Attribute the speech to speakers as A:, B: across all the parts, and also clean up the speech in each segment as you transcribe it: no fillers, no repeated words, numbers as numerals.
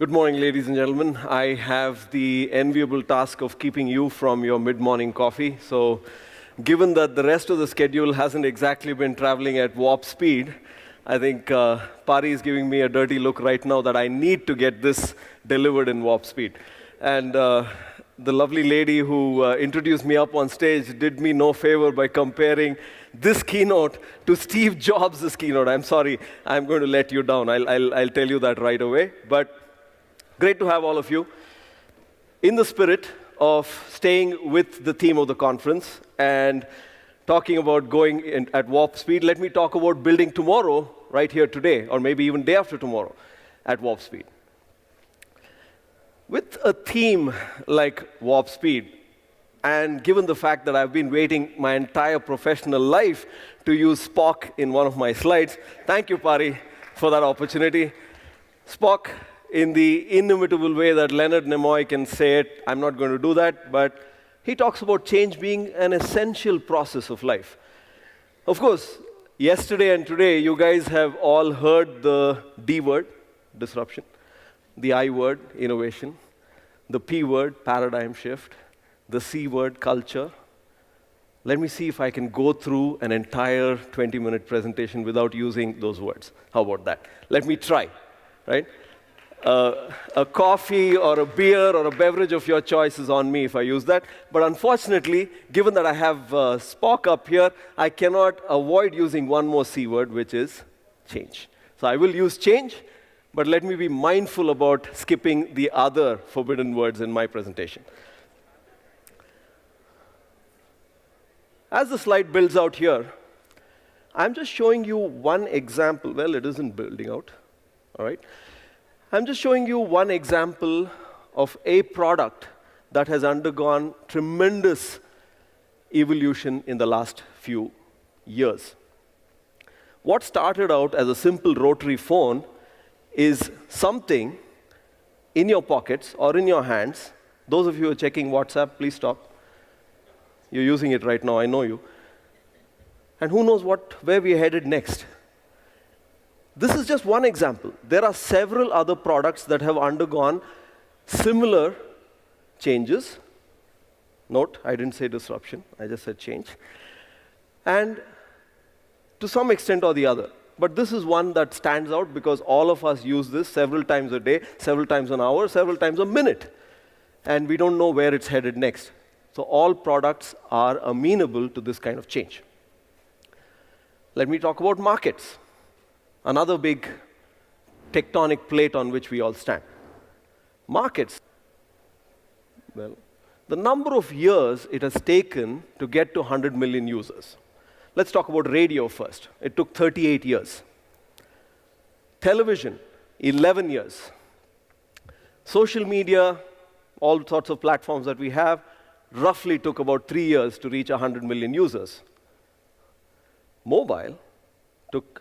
A: Good morning, ladies and gentlemen. I have the enviable task of keeping you from your mid-morning coffee. So, given that the rest of the schedule hasn't exactly been traveling at warp speed, I think Pari is giving me a dirty look right now that I need to get this delivered in warp speed. And the lovely lady who introduced me up on stage did me no favor by comparing this keynote to Steve Jobs' keynote. I'm sorry, I'm going to let you down. I'll tell you that right away. But great to have all of you. In the spirit of staying with the theme of the conference and talking about going at warp speed, let me talk about building tomorrow right here today, or maybe even day after tomorrow at warp speed. With a theme like warp speed, and given the fact that I've been waiting my entire professional life to use Spock in one of my slides, thank you, Pari, for that opportunity. Spock, in the inimitable way that Leonard Nimoy can say it, I'm not going to do that, but he talks about change being an essential process of life. Of course, yesterday and today, you guys have all heard the D word, disruption, the I word, innovation, the P word, paradigm shift, the C word, culture. Let me see if I can go through an entire 20-minute presentation without using those words. How about that? Let me try, right? A coffee or a beer or a beverage of your choice is on me if I use that. But unfortunately, given that I have Spock up here, I cannot avoid using one more C word, which is change. So I will use change, but let me be mindful about skipping the other forbidden words in my presentation. As the slide builds out here, I'm just showing you one example. Well, it isn't building out, all right? I'm just showing you one example of a product that has undergone tremendous evolution in the last few years. What started out as a simple rotary phone is something in your pockets or in your hands. Those of you who are checking WhatsApp, please stop. You're using it right now, I know you. And who knows where we're headed next. This is just one example. There are several other products that have undergone similar changes. Note, I didn't say disruption, I just said change. And to some extent or the other. But this is one that stands out because all of us use this several times a day, several times an hour, several times a minute. And we don't know where it's headed next. So all products are amenable to this kind of change. Let me talk about markets. Another big tectonic plate on which we all stand. Markets. Well, the number of years it has taken to get to 100 million users. Let's talk about radio first. It took 38 years. Television, 11 years. Social media, all sorts of platforms that we have, roughly took about 3 years to reach 100 million users. Mobile took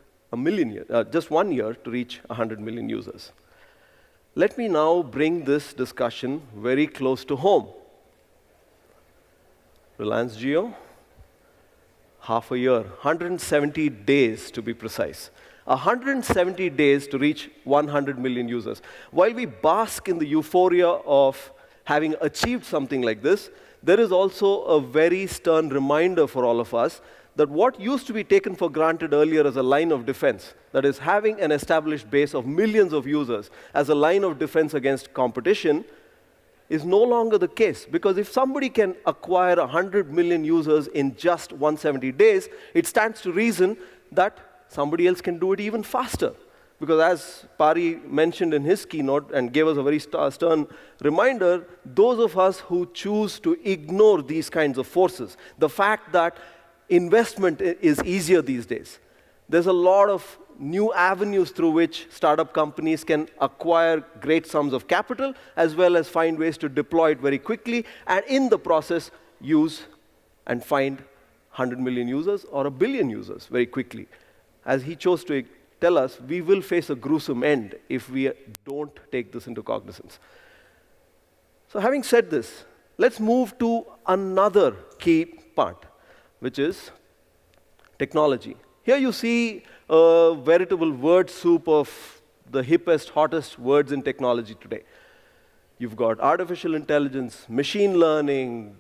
A: just 1 year to reach 100 million users. Let me now bring this discussion very close to home. Reliance Jio, half a year, 170 days to be precise. 170 days to reach 100 million users. While we bask in the euphoria of having achieved something like this, there is also a very stern reminder for all of us that what used to be taken for granted earlier as a line of defense, that is having an established base of millions of users as a line of defense against competition, is no longer the case. Because if somebody can acquire 100 million users in just 170 days, it stands to reason that somebody else can do it even faster. Because as Pari mentioned in his keynote and gave us a very stern reminder, those of us who choose to ignore these kinds of forces, the fact that investment is easier these days. There's a lot of new avenues through which startup companies can acquire great sums of capital, as well as find ways to deploy it very quickly, and in the process, use and find 100 million users or 1 billion users very quickly. As he chose to tell us, we will face a gruesome end if we don't take this into cognizance. So having said this, let's move to another key part, which is technology. Here you see a veritable word soup of the hippest, hottest words in technology today. You've got artificial intelligence, machine learning,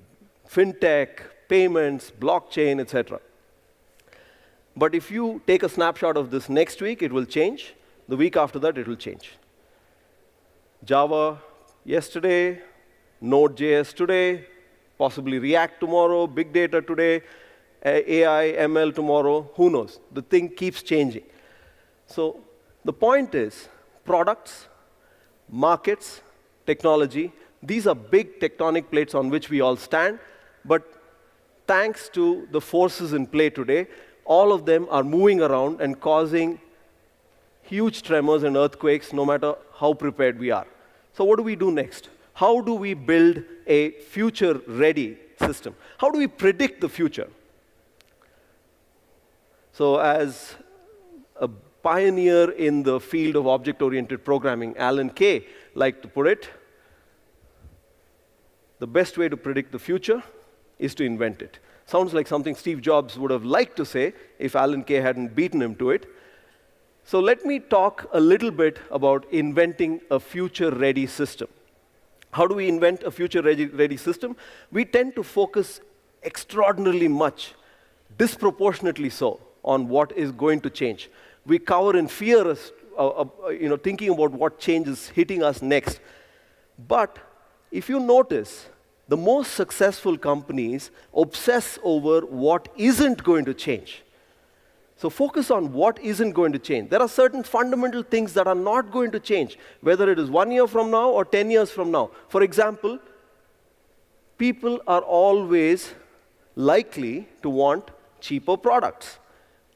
A: fintech, payments, blockchain, etc. But if you take a snapshot of this next week, it will change. The week after that, it will change. Java yesterday, Node.js today, possibly React tomorrow, big data today, AI, ML tomorrow, who knows? The thing keeps changing. So the point is, products, markets, technology, these are big tectonic plates on which we all stand, but thanks to the forces in play today, all of them are moving around and causing huge tremors and earthquakes no matter how prepared we are. So what do we do next? How do we build a future-ready system? How do we predict the future? So as a pioneer in the field of object-oriented programming, Alan Kay liked to put it, the best way to predict the future is to invent it. Sounds like something Steve Jobs would have liked to say if Alan Kay hadn't beaten him to it. So let me talk a little bit about inventing a future-ready system. How do we invent a future-ready system? We tend to focus extraordinarily much, disproportionately so, on what is going to change. We cower in fear, thinking about what change is hitting us next. But if you notice, the most successful companies obsess over what isn't going to change. So focus on what isn't going to change. There are certain fundamental things that are not going to change, whether it is 1 year from now or 10 years from now. For example, people are always likely to want cheaper products.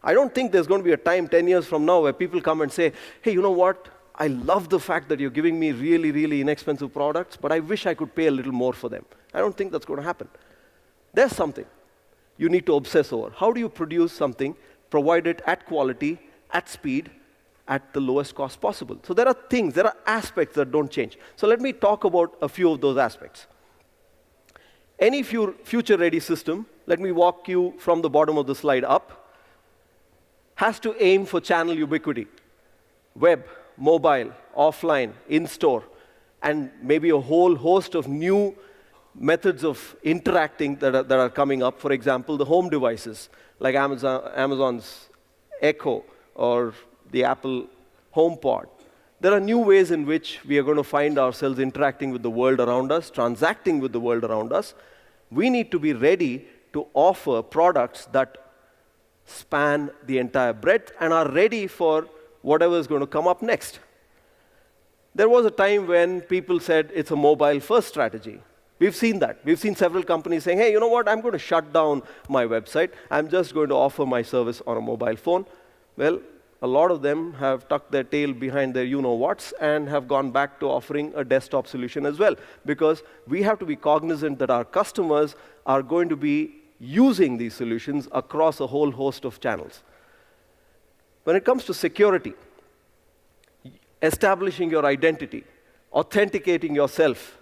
A: I don't think there's going to be a time 10 years from now where people come and say, hey, you know what? I love the fact that you're giving me really, really inexpensive products, but I wish I could pay a little more for them. I don't think that's going to happen. There's something you need to obsess over. How do you produce something, provide it at quality, at speed, at the lowest cost possible? So there are things, there are aspects that don't change. So let me talk about a few of those aspects. Any future-ready system, let me walk you from the bottom of the slide up, has to aim for channel ubiquity. Web, mobile, offline, in-store, and maybe a whole host of new methods of interacting that are coming up. For example, the home devices, like Amazon's Echo or the Apple HomePod. There are new ways in which we are going to find ourselves interacting with the world around us, transacting with the world around us. We need to be ready to offer products that span the entire breadth and are ready for whatever is going to come up next. There was a time when people said it's a mobile-first strategy. We've seen that. We've seen several companies saying, hey, you know what, I'm going to shut down my website. I'm just going to offer my service on a mobile phone. Well, a lot of them have tucked their tail behind their you-know-whats and have gone back to offering a desktop solution as well, because we have to be cognizant that our customers are going to be using these solutions across a whole host of channels. When it comes to security, establishing your identity, authenticating yourself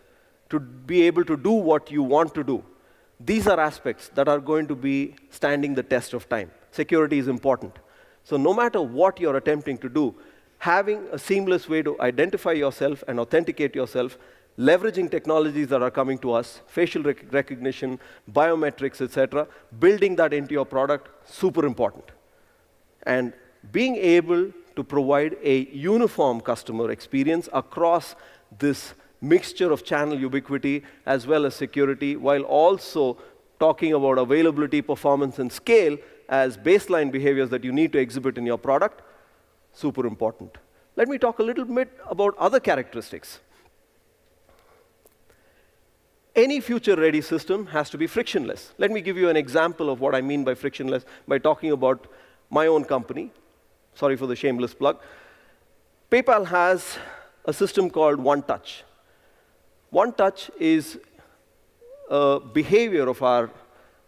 A: to be able to do what you want to do, these are aspects that are going to be standing the test of time. Security is important. So no matter what you're attempting to do, having a seamless way to identify yourself and authenticate yourself, leveraging technologies that are coming to us, facial recognition, biometrics, etc., building that into your product, super important. And being able to provide a uniform customer experience across this mixture of channel ubiquity as well as security, while also talking about availability, performance, and scale as baseline behaviors that you need to exhibit in your product, super important. Let me talk a little bit about other characteristics. Any future-ready system has to be frictionless. Let me give you an example of what I mean by frictionless by talking about my own company. Sorry for the shameless plug. PayPal has a system called One Touch. One Touch is a behavior of our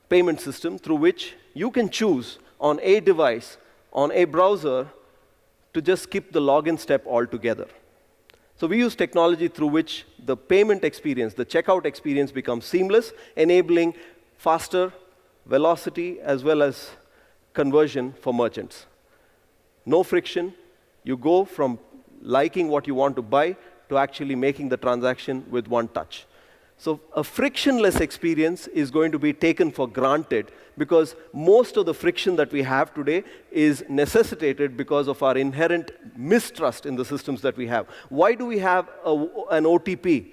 A: payment system through which you can choose on a device, on a browser, to just skip the login step altogether. So we use technology through which the payment experience, the checkout experience becomes seamless, enabling faster velocity as well as conversion for merchants. No friction. You go from liking what you want to buy to actually making the transaction with one touch. So a frictionless experience is going to be taken for granted because most of the friction that we have today is necessitated because of our inherent mistrust in the systems that we have. Why do we have an OTP?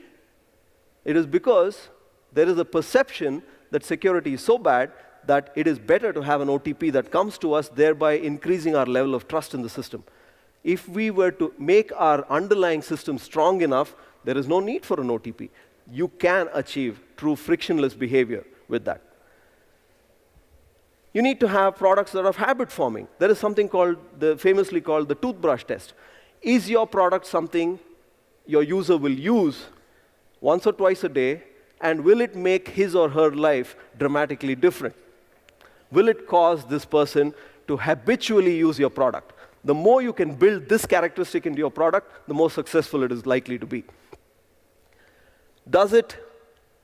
A: It is because there is a perception that security is so bad that it is better to have an OTP that comes to us, thereby increasing our level of trust in the system. If we were to make our underlying system strong enough, there is no need for an OTP. You can achieve true frictionless behavior with that. You need to have products that are habit forming. There is something famously called the toothbrush test. Is your product something your user will use once or twice a day, and will it make his or her life dramatically different? Will it cause this person to habitually use your product? The more you can build this characteristic into your product, the more successful it is likely to be. Does it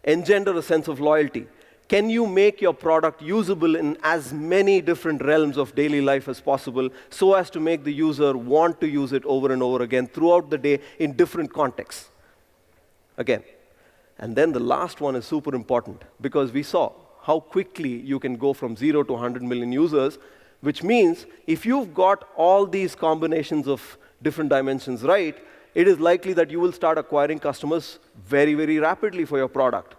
A: engender a sense of loyalty? Can you make your product usable in as many different realms of daily life as possible so as to make the user want to use it over and over again throughout the day in different contexts? Again. And then the last one is super important because we saw how quickly you can go from 0 to 100 million users, which means if you've got all these combinations of different dimensions right, it is likely that you will start acquiring customers very, very rapidly for your product.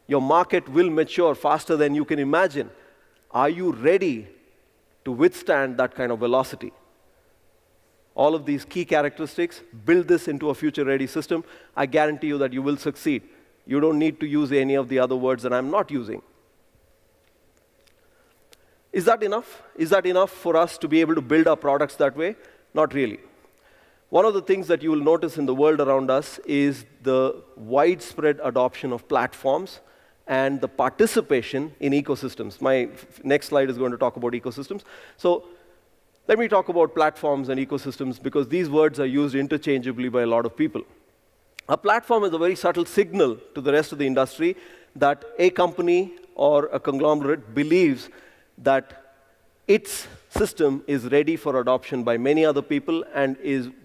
A: Your market will mature faster than you can imagine. Are you ready to withstand that kind of velocity? All of these key characteristics, build this into a future-ready system. I guarantee you that you will succeed. You don't need to use any of the other words that I'm not using. Is that enough? Is that enough for us to be able to build our products that way? Not really. One of the things that you will notice in the world around us is the widespread adoption of platforms and the participation in ecosystems. My next slide is going to talk about ecosystems. So let me talk about platforms and ecosystems because these words are used interchangeably by a lot of people. A platform is a very subtle signal to the rest of the industry that a company or a conglomerate believes that its system is ready for adoption by many other people, and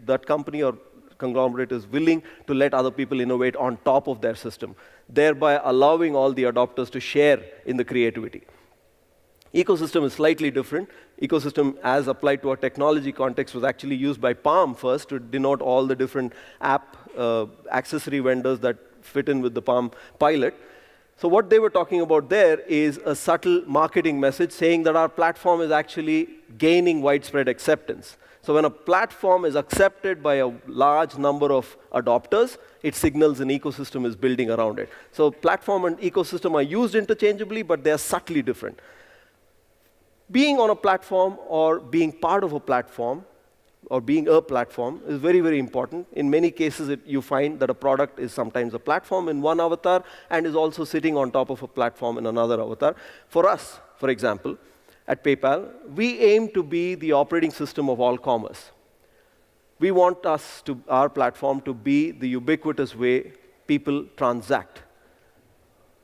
A: that company or conglomerate is willing to let other people innovate on top of their system, thereby allowing all the adopters to share in the creativity. Ecosystem is slightly different. Ecosystem, as applied to a technology context, was actually used by Palm first to denote all the different app accessory vendors that fit in with the Palm pilot. So what they were talking about there is a subtle marketing message saying that our platform is actually gaining widespread acceptance. So when a platform is accepted by a large number of adopters, it signals an ecosystem is building around it. So platform and ecosystem are used interchangeably, but they are subtly different. Being on a platform or being part of a platform or being a platform is very, very important. In many cases, you find that a product is sometimes a platform in one avatar and is also sitting on top of a platform in another avatar. For us, for example, at PayPal, we aim to be the operating system of all commerce. We want our platform to be the ubiquitous way people transact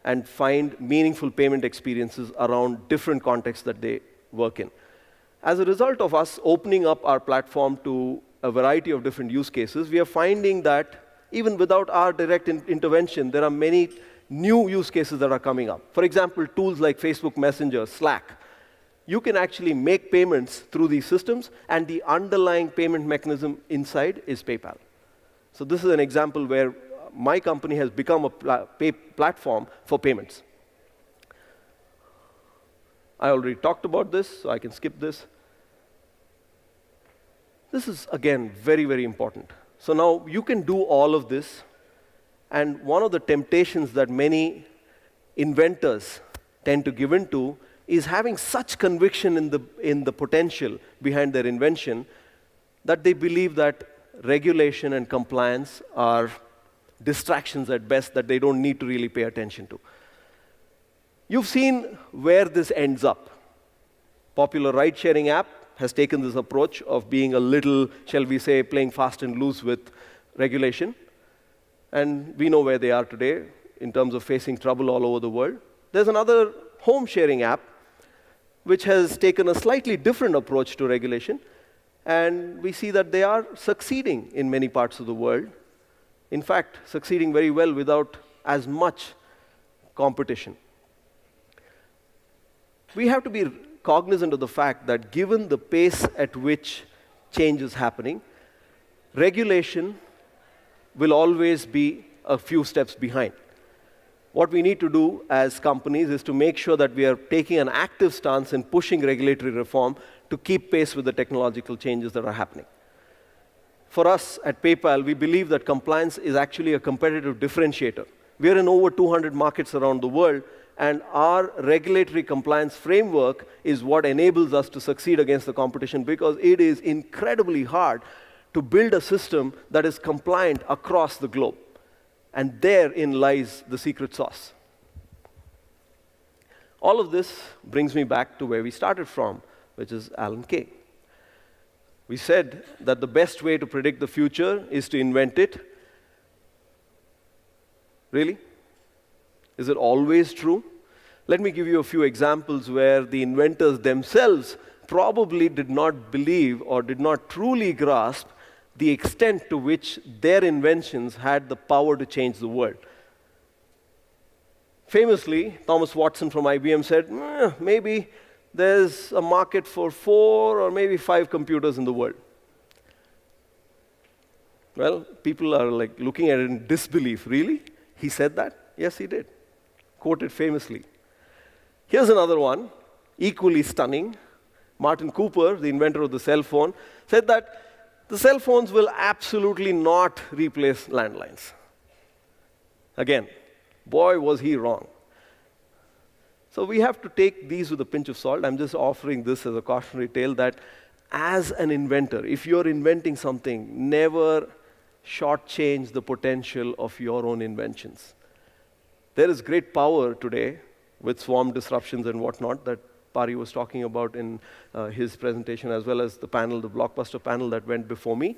A: and find meaningful payment experiences around different contexts that they work in. As a result of us opening up our platform to a variety of different use cases, we are finding that even without our direct intervention, there are many new use cases that are coming up. For example, tools like Facebook Messenger, Slack. You can actually make payments through these systems, and the underlying payment mechanism inside is PayPal. So this is an example where my company has become a platform for payments. I already talked about this, so I can skip this. This is, again, very, very important. So now you can do all of this, and one of the temptations that many inventors tend to give into is having such conviction in the potential behind their invention that they believe that regulation and compliance are distractions at best that they don't need to really pay attention to. You've seen where this ends up. Popular ride-sharing app has taken this approach of being a little, shall we say, playing fast and loose with regulation. And we know where they are today in terms of facing trouble all over the world. There's another home-sharing app which has taken a slightly different approach to regulation. And we see that they are succeeding in many parts of the world. In fact, succeeding very well without as much competition. We have to be cognizant of the fact that given the pace at which change is happening, regulation will always be a few steps behind. What we need to do as companies is to make sure that we are taking an active stance in pushing regulatory reform to keep pace with the technological changes that are happening. For us at PayPal, we believe that compliance is actually a competitive differentiator. We are in over 200 markets around the world, and our regulatory compliance framework is what enables us to succeed against the competition, because it is incredibly hard to build a system that is compliant across the globe. And therein lies the secret sauce. All of this brings me back to where we started from, which is Alan Kay. We said that the best way to predict the future is to invent it. Really? Is it always true? Let me give you a few examples where the inventors themselves probably did not believe or did not truly grasp the extent to which their inventions had the power to change the world. Famously, Thomas Watson from IBM said, maybe there's a market for 4 or maybe 5 computers in the world. Well, people are like looking at it in disbelief. Really? He said that? Yes, he did. Quoted famously. Here's another one, equally stunning. Martin Cooper, the inventor of the cell phone, said that the cell phones will absolutely not replace landlines. Again, boy, was he wrong. So we have to take these with a pinch of salt. I'm just offering this as a cautionary tale that as an inventor, if you're inventing something, never shortchange the potential of your own inventions. There is great power today with swarm disruptions and whatnot that Pari was talking about in his presentation, as well as the panel, the blockbuster panel that went before me.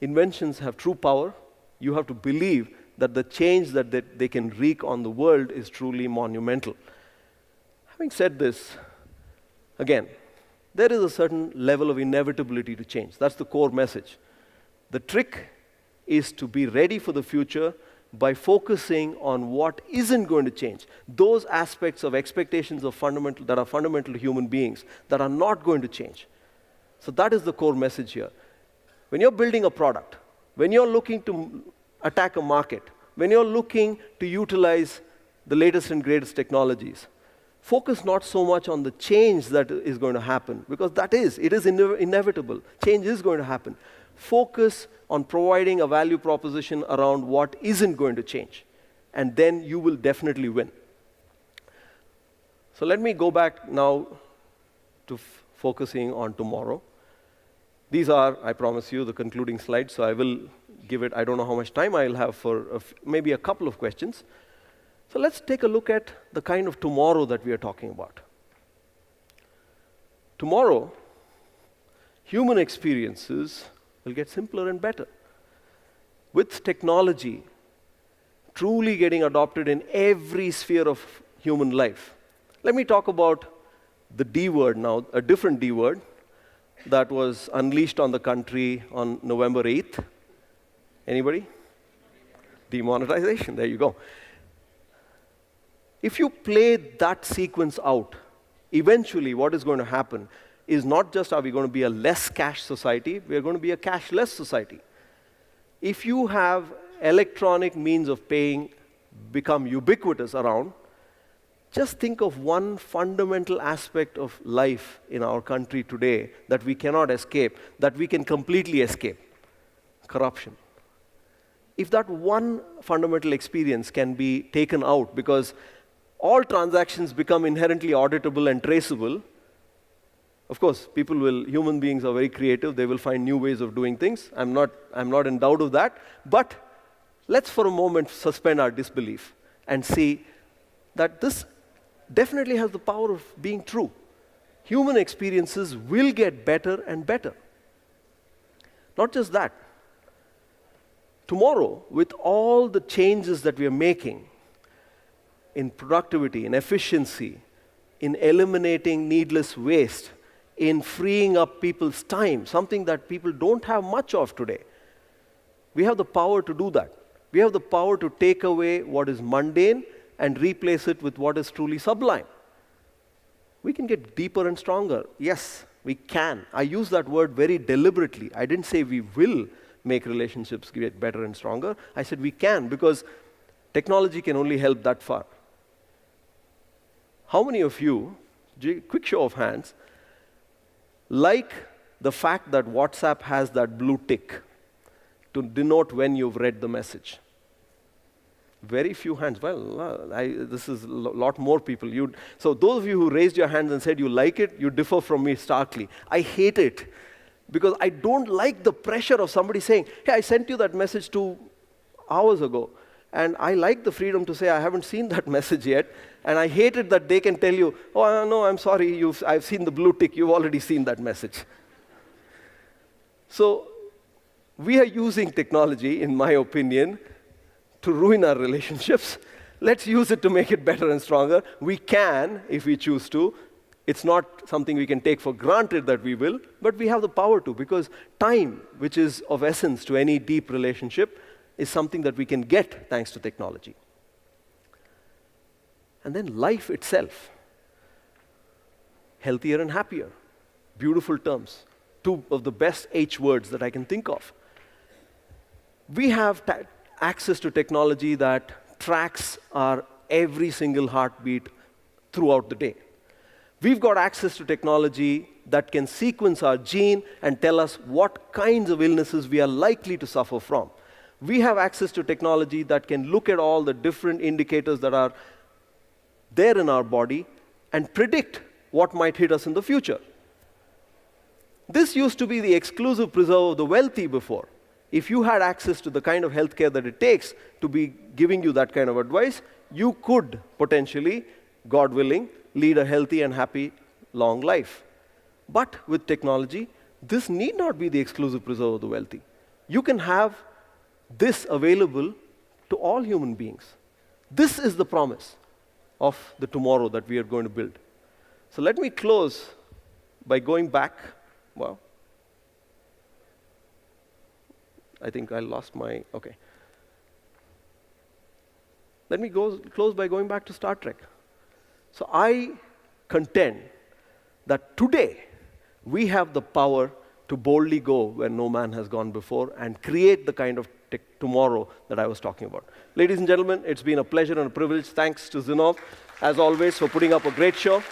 A: Inventions have true power. You have to believe that the change that they can wreak on the world is truly monumental. Having said this, again, there is a certain level of inevitability to change. That's the core message. The trick is to be ready for the future by focusing on what isn't going to change, those aspects of expectations of that are fundamental to human beings that are not going to change. So that is the core message here. When you're building a product, when you're looking to attack a market, when you're looking to utilize the latest and greatest technologies, focus not so much on the change that is going to happen, because it is inevitable. Change is going to happen. Focus on providing a value proposition around what isn't going to change, and then you will definitely win. So let me go back now to focusing on tomorrow. These are, I promise you, the concluding slides, so I will give it, I don't know how much time I'll have for maybe a couple of questions. So let's take a look at the kind of tomorrow that we are talking about. Tomorrow, human experiences will get simpler and better. With technology truly getting adopted in every sphere of human life. Let me talk about the D word now, a different D word that was unleashed on the country on November 8th. Anybody? Demonetization, there you go. If you play that sequence out, eventually what is going to happen is not just are we going to be a less cash society, we are going to be a cashless society. If you have electronic means of paying become ubiquitous around, just think of one fundamental aspect of life in our country today that we cannot escape, that we can completely escape: corruption. If that one fundamental experience can be taken out, because all transactions become inherently auditable and traceable. Of course, human beings are very creative. They will find new ways of doing things. I'm not in doubt of that. But let's for a moment suspend our disbelief and see that this definitely has the power of being true. Human experiences will get better and better. Not just that. Tomorrow, with all the changes that we are making in productivity, in efficiency, in eliminating needless waste, in freeing up people's time, something that people don't have much of today. We have the power to do that. We have the power to take away what is mundane and replace it with what is truly sublime. We can get deeper and stronger. Yes, we can. I use that word very deliberately. I didn't say we will make relationships get better and stronger. I said we can, because technology can only help that far. How many of you, quick show of hands, like the fact that WhatsApp has that blue tick to denote when you've read the message? Very few hands. Well, this is a lot more people. So those of you who raised your hands and said you like it, you differ from me starkly. I hate it, because I don't like the pressure of somebody saying, hey, I sent you that message 2 hours ago. And I like the freedom to say, I haven't seen that message yet. And I hate it that they can tell you, oh, no, I'm sorry, I've seen the blue tick, you've already seen that message. So we are using technology, in my opinion, to ruin our relationships. Let's use it to make it better and stronger. We can, if we choose to. It's not something we can take for granted that we will, but we have the power to, because time, which is of essence to any deep relationship, is something that we can get thanks to technology. And then life itself. Healthier and happier. Beautiful terms. 2 of the best H words that I can think of. We have access to technology that tracks our every single heartbeat throughout the day. We've got access to technology that can sequence our gene and tell us what kinds of illnesses we are likely to suffer from. We have access to technology that can look at all the different indicators that are there in our body and predict what might hit us in the future. This used to be the exclusive preserve of the wealthy before. If you had access to the kind of healthcare that it takes to be giving you that kind of advice, you could potentially, God willing, lead a healthy and happy, long life. But with technology, this need not be the exclusive preserve of the wealthy. You can have this available to all human beings. This is the promise of the tomorrow that we are going to build. So let me close by going back. Well, I think I lost my, okay. Let me close by going back to Star Trek. So I contend that today we have the power to boldly go where no man has gone before and create the kind of tomorrow that I was talking about. Ladies and gentlemen, it's been a pleasure and a privilege. Thanks to Zinnov, as always, for putting up a great show.